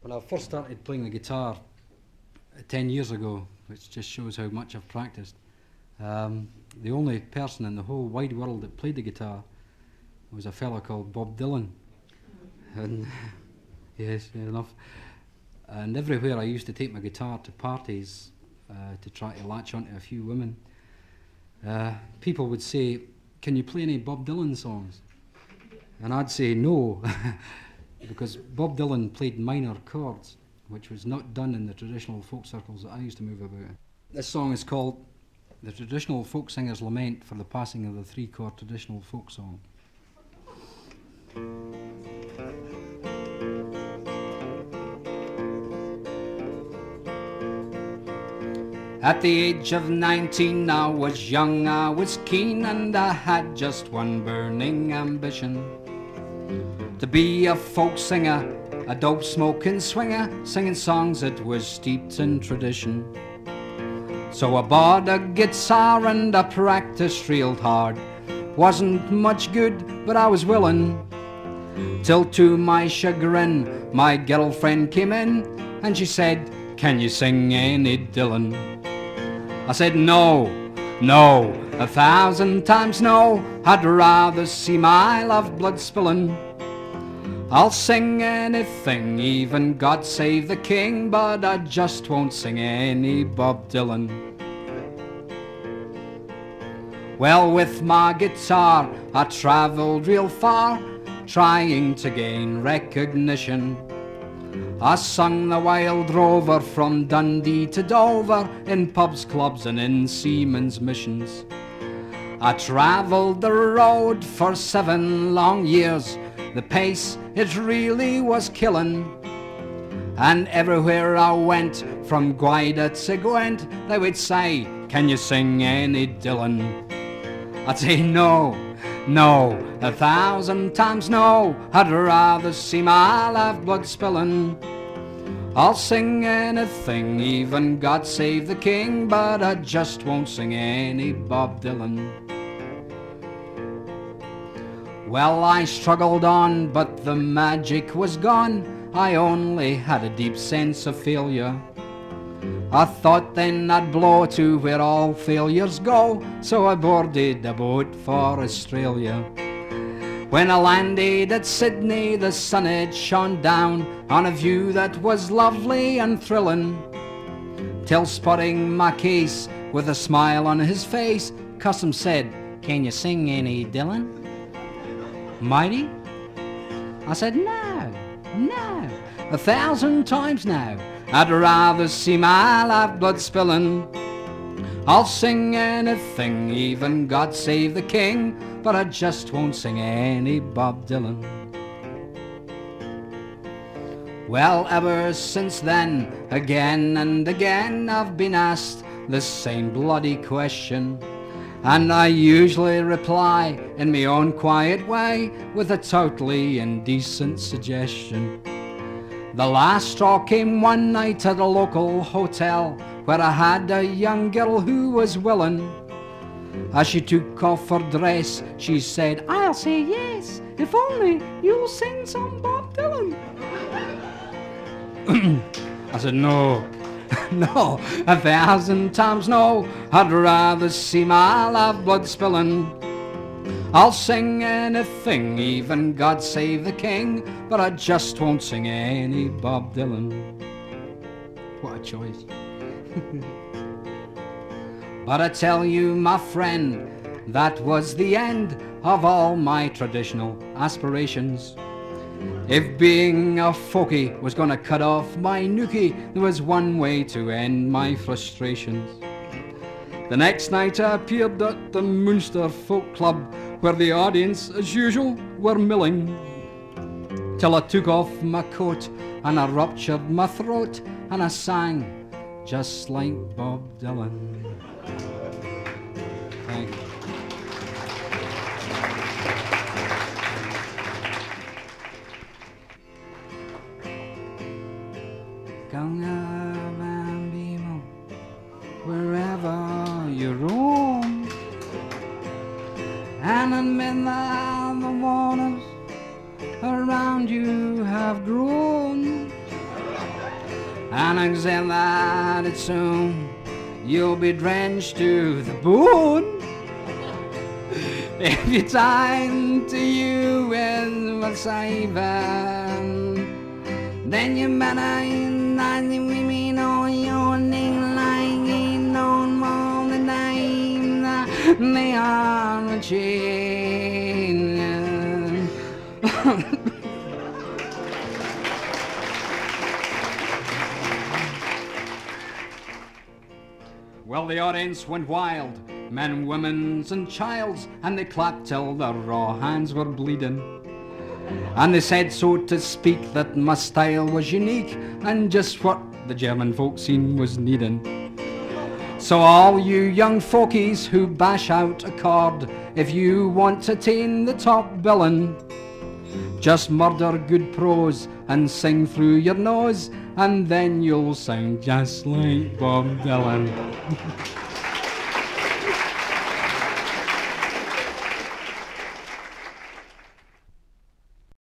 When I first started playing the guitar 10 years ago, which just shows how much I've practiced, the only person in the whole wide world that played the guitar was a fella called Bob Dylan. And yes, fair enough. And everywhere I used to take my guitar to parties to try to latch onto a few women, people would say, "Can you play any Bob Dylan songs?" And I'd say no, because Bob Dylan played minor chords, which was not done in the traditional folk circles that I used to move about. This song is called The Traditional Folksinger's Lament for the Passing of the Three-Chord Traditional Folk Song. At the age of 19 I was young, I was keen, and I had just one burning ambition: to be a folk singer, a dope smoking swinger, singing songs that was steeped in tradition. So I bought a guitar and I practiced real hard. Wasn't much good, but I was willing, till to my chagrin my girlfriend came in and she said, "Can you sing any Dylan?" I said, "No, no, 1,000 times no, I'd rather see my lifeblood spilling. I'll sing anything, even God Save the King, but I just won't sing any Bob Dylan." Well, with my guitar I travelled real far, trying to gain recognition. I sung the Wild Rover from Dundee to Dover, in pubs, clubs and in seamen's missions. I travelled the road for 7 long years, the pace it really was killing. And everywhere I went, from Gwyda to Gwent, they would say, "Can you sing any Dylan?" I'd say, "No, no, 1,000 times no, I'd rather see my lifeblood spilling. I'll sing anything, even God Save the King, but I just won't sing any Bob Dylan." Well, I struggled on, but the magic was gone. I only had a deep sense of failure. I thought then I'd blow to where all failures go, so I boarded a boat for Australia. When I landed at Sydney, the sun had shone down on a view that was lovely and thrilling, till spotting my case with a smile on his face, Customs said, "Can you sing any Dylan?" "Mighty?" I said, "No, no, 1,000 times no, I'd rather see my lifeblood spilling. I'll sing anything, even God Save the King, but I just won't sing any Bob Dylan." Well, ever since then, again and again, I've been asked the same bloody question, and I usually reply in my own quiet way with a totally indecent suggestion. The last straw came one night at a local hotel, where I had a young girl who was willing. As she took off her dress, she said, "I'll say yes, if only you'll sing some Bob Dylan." I said, "No, no, 1,000 times no, I'd rather see my lifeblood spilling. I'll sing anything, even God Save the King, but I just won't sing any Bob Dylan." What a choice. But I tell you, my friend, that was the end of all my traditional aspirations. If being a folkie was gonna cut off my nookie, there was one way to end my frustrations. The next night I appeared at the Munster Folk Club, where the audience, as usual, were milling, till I took off my coat and I ruptured my throat and I sang just like Bob Dylan. Thank you. Wherever you roam, and admit that the waters around you have grown, and I said that it's soon you'll be drenched to the bone. If you time to you with what's even, then you better not the women on your name like ain't on more the name they are a chain. Well, the audience went wild, men, women and childs, and they clapped till their raw hands were bleeding. And they said, so to speak, that my style was unique and just what the German folk scene was needing. So all you young folkies who bash out a chord, if you want to attain the top billing, just murder good prose and sing through your nose, and then you'll sound just like Bob Dylan.